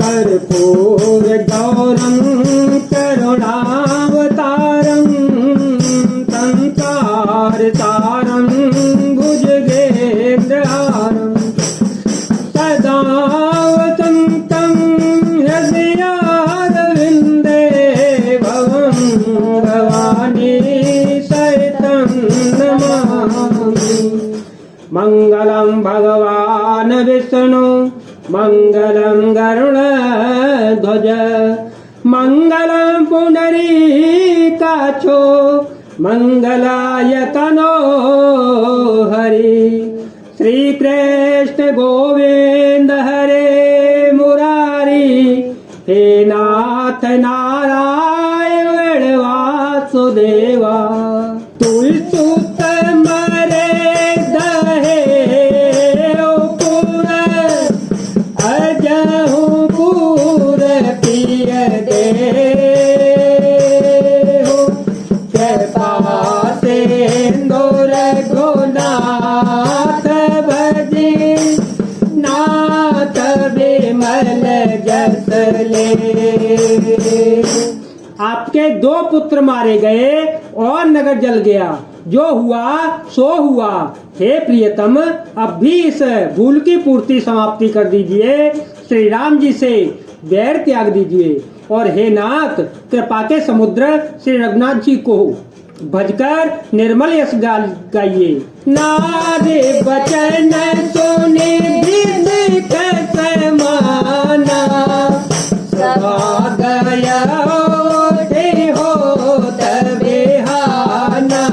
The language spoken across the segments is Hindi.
कर्पूर गौरं करुणावतारं संसारसारं भुजगेन्द्रहारं सदा वसन्तं हृदयारविन्दे भवं भवानी सहितं नमामि। मंगलं भगवान् विष्णु मंगलं गरुड़ध्वज मंगलं पुंडरीकाक्षो मंगलाय तनो हरि। श्री कृष्ण गोविंद हरे मुरारी हे नाथ नारायण वासुदेवा। तुलसूत मरे दहे अजहु पूर पिय दे कृपा सिंदूर गुनाथ भजे नाथ विमल जस ले। आपके 2 पुत्र मारे गए और नगर जल गया। जो हुआ सो हुआ। हे प्रियतम, अब भी इस भूल की पूर्ति समाप्ति कर दीजिए। श्री राम जी से बैर त्याग दीजिए और हे नाथ कृपा के समुद्र श्री रघुनाथ जी को भजकर निर्मल यश गाइए। नारे बचन सुने समाना सदा गया हो तबेहाना।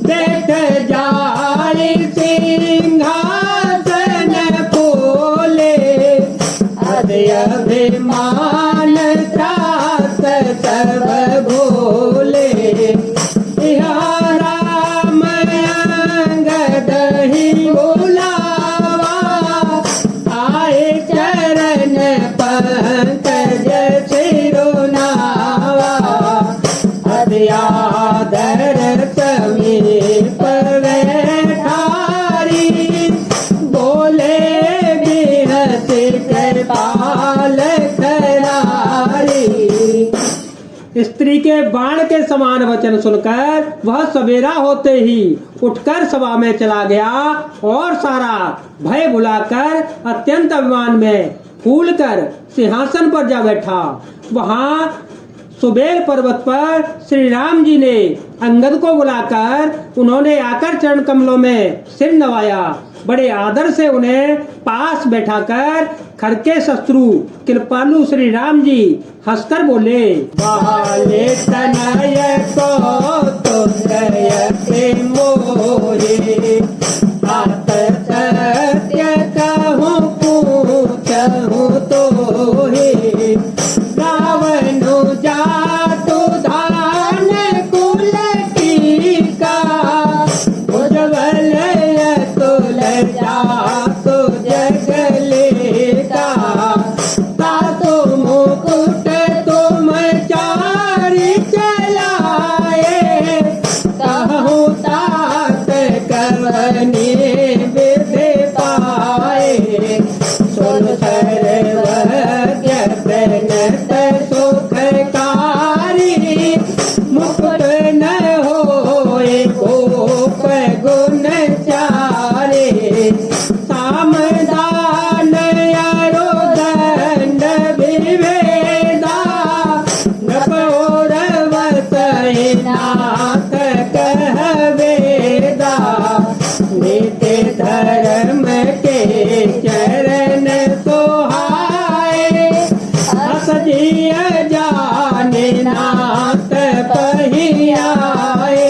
बैठ जाए सिंहासन खोले अभिमान त्रास सब भोले। राम अंगद ही बुलावा आए चरण पंकज सिरुनावा। आदर समीप बैठारी बोले बिहस कृपाल करारी। स्त्री के बाण के समान वचन सुनकर वह सवेरा होते ही उठकर सभा में चला गया और सारा भय भुलाकर अत्यंत अभिमान में फूल कर सिंहासन पर जा बैठा। वहां सुबेल पर्वत पर श्री राम जी ने अंगद को बुलाकर उन्होंने आकर चरण कमलों में सिर नवाया। बड़े आदर से उन्हें पास बैठाकर खड़के शत्रु कृपालु श्री राम जी हंसकर बोले। बाले तनय को तो दयते मोरे आत सत्य कहूँ पूछूँ तो हे। रावणु जातु धान कुल टीका उज्ज्वल अतुल जातु जगले का। तातु मुकुट तुम चारि चलाए कहूँ तात कवनी विधि पाए। सुन सर्वज्ञ प्रणत सुखकारी मुकुट न होए गोप गुण चारे। सामदान अरो दंड विभेदा नपौरवत नाथ कहवेदा। नित्य धर्म के चरण सोहाए असजिय जाने नाथ पहियाए।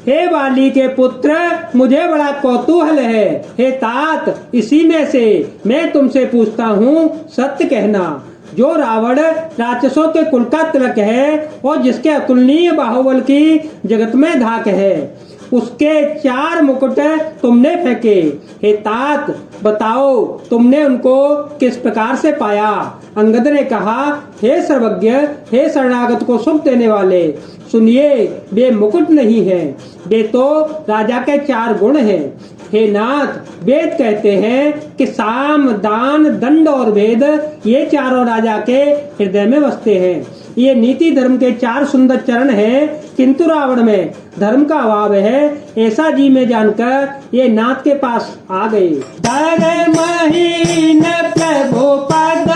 हे बाली के पुत्र, मुझे बड़ा कौतूहल है। हे तात, इसी में से मैं तुमसे पूछता हूँ, सत्य कहना। जो रावण राक्षसों के कुल का तिलक है और जिसके अतुलनीय बाहुबल की जगत में धाक है, उसके 4 मुकुट तुमने फेंके। हे तात, बताओ तुमने उनको किस प्रकार से पाया। अंगद ने कहा, हे सर्वज्ञ, हे शरणागत को सुख देने वाले, सुनिए, वे मुकुट नहीं है, वे तो राजा के 4 गुण हैं। हे नाथ, वेद कहते हैं कि साम, दान, दंड और वेद ये चारों राजा के हृदय में बसते हैं। ये नीति धर्म के 4 सुंदर चरण हैं, किंतु रावण में धर्म का अभाव है। ऐसा जी में जानकर ये नाथ के पास आ गए। धर्महीन प्रभु पद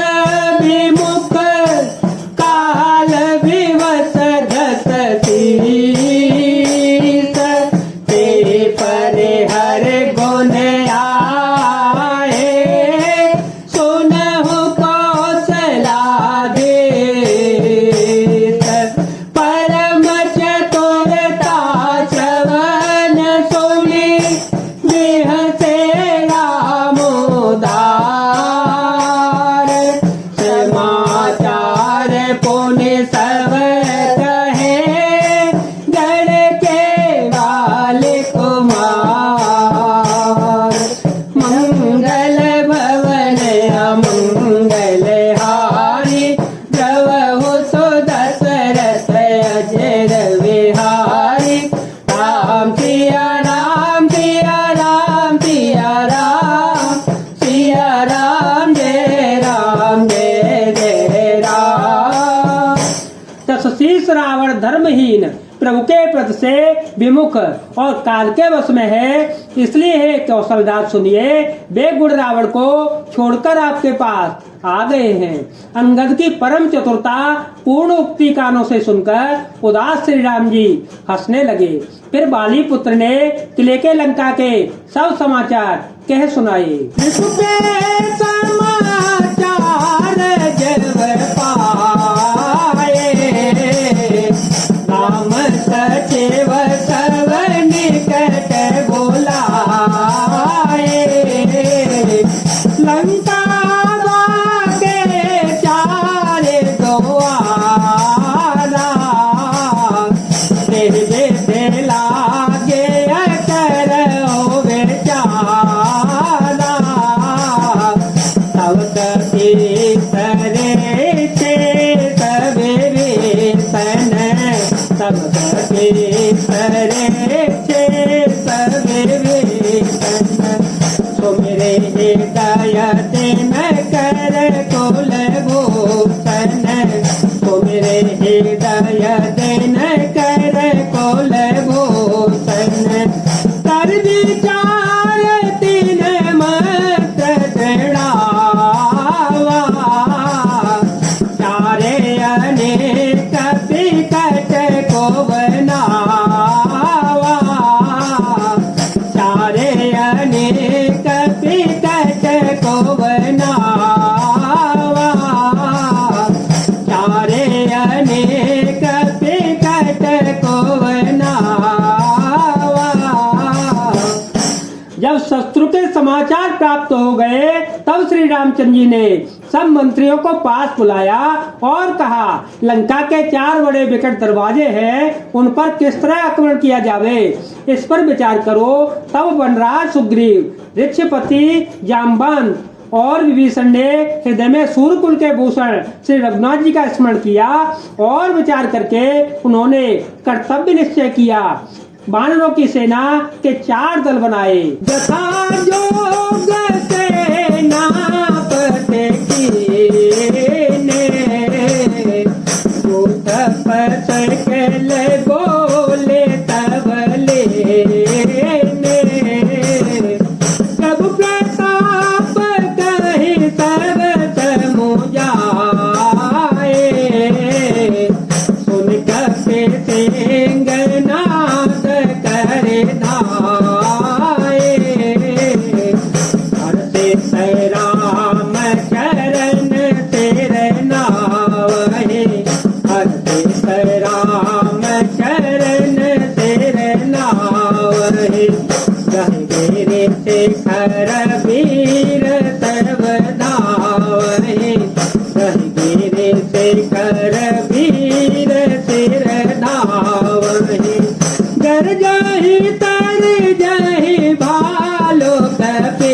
विमुख, काल विवश धत शीस, ते परे हर गुण आए, सुनहु कौशलाधीश, परम चतुरता श्रवण सुनि, बिहसे रामोदार, समाचार पुण्य सब कहे, गण के वाले कुमार, मंगल भवन अमंगल हारी, द्रवहु सुदशरथ अजर विहारी, राम सिया राम, सिया राम, सिया राम, सिया राम, जय राम, जय जय राम। तस्शीष रावण धर्महीन, प्रभु के पद से विमुख और काल के वश में है, इसलिए हे कौशलराज सुनिए, वे गुण रावण को छोड़कर आपके पास आ गए हैं। अंगद की परम चतुरता पूर्ण उक्ति कानों से सुनकर उदास श्री राम जी हंसने लगे। फिर बाली पुत्र ने किले के लंका के सब समाचार कह सुनाए। समाचार जब पाए, राम सचिव सब निकट बुलाए, लंका के 4 द्वारा, से लागे करो बेचारा, तब तक सरे थे सवेरे सन, तब तक सरे थे सवेरे सन, सुमिरे हृदय दिन कर कुल भूषण, सुमिरे हृदय दिन कर कुल भूषण, कर विचार 3 मत दृढ़ावा, 4 अनेक विकट को बनावा, 4 अनेक विकट को बनावा, 4 अनेक विकट को बनावा। जब शत्रु के समाचार प्राप्त हो गए, तब श्री रामचंद्र जी ने सब मंत्रियों को पास बुलाया और कहा, लंका के 4 बड़े विकट दरवाजे हैं, उन पर किस तरह आक्रमण किया जावे, इस पर विचार करो। तब वनराज सुग्रीव, ऋक्षपति जाम्बवंत और विभीषण ने हृदय में सूर्यकुल के भूषण श्री रघुनाथ जी का स्मरण किया और विचार करके उन्होंने कर्तव्य निश्चय किया। वानरों की सेना के 4 दल बनाए। जथा जोग सेना पते कीने, दूत पथ सकल बोले तबले ने, सब प्रताप कहे सब समुझाए, सुन कपे सिंगनाथ करे धाये, हर से राम चरण सिर नावहे, हर से राम चरण सिर नावहे, गहरे शिखर वीर सर्व धावहे, गहरे शिखर वीर सिर धावहे, गर जाहि तर जाहि भालो कपे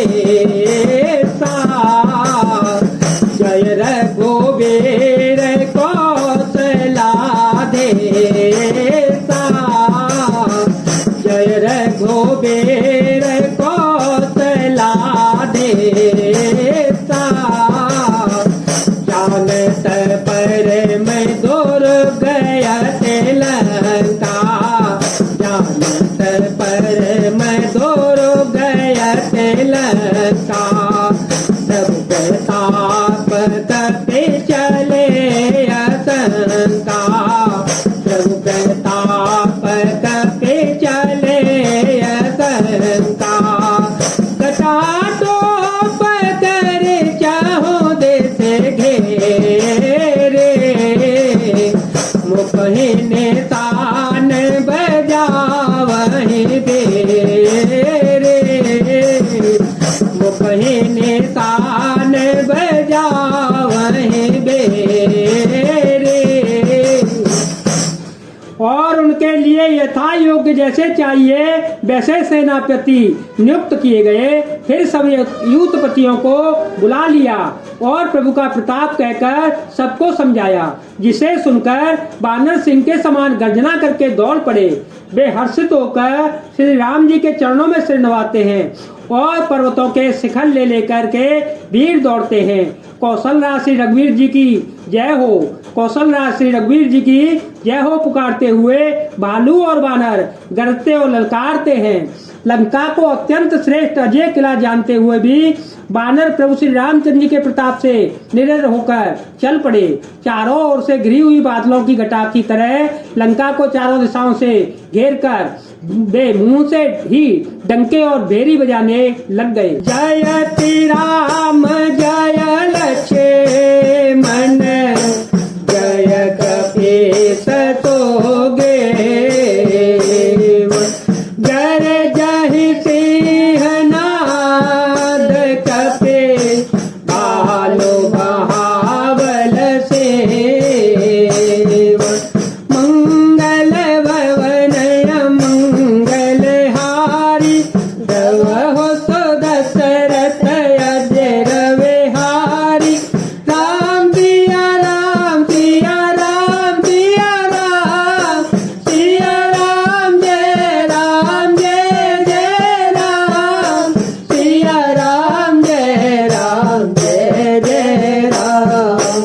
पर मैं दूर गया ते लंका, जानत पर मैं दूर गया ते लंका। सब प्रताप करते चले आशंका, सब प्रताप करते चले आशंका। कटा टोप कर चाहो देश घेरे, मुखहिने तान बजावहि दे रे, मुखहिने तान बजावहि दे रे। और उनके लिए यथा योग्य जैसे चाहिए वैसे सेनापति नियुक्त किए गए। फिर सब यूथपतियों को बुला लिया और प्रभु का प्रताप कहकर सबको समझाया, जिसे सुनकर बानर सिंह के समान गर्जना करके दौड़ पड़े। वे हर्षित होकर श्री राम जी के चरणों में सिर नवाते हैं और पर्वतों के शिखर ले लेकर के वीर दौड़ते हैं। कौशल राज श्री रघुवीर जी की जय हो, कौशल राज श्री रघुवीर जी की जय हो पुकारते हुए भालू और बानर गरजते और ललकारते हैं। लंका को अत्यंत श्रेष्ठ अजय किला जानते हुए भी बानर प्रभु श्री रामचंद्र जी के प्रताप से निडर होकर चल पड़े। चारों ओर से घिरी हुई बादलों की घटा की तरह लंका को चारों दिशाओं से घेर कर वे मुंह से ही डंके और भेरी बजाने लग गए। जयति राम जय लक्ष्मण जय कपीस तोगे, गर जहि सिंहनाद कपे भालु बहावल से। मंगल भवन मंगल हारी, रवहु सो दशरथ अजर विहारी। राम सिया राम सिया राम सिया राम, सिया राम जय जय राम, सिया राम जय जय राम।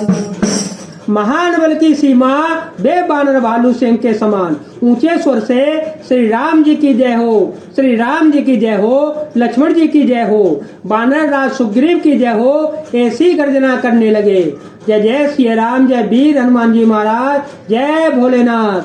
महान बल की सीमा वे बानर भालू सिंह के समान ऊंचे स्वर से श्री राम जी की जय हो, श्री राम जी की जय हो, लक्ष्मण जी की जय हो, बानर राज सुग्रीव की जय हो, ऐसी गर्जना करने लगे। जय जय श्री राम, जय वीर हनुमान जी महाराज, जय भोलेनाथ।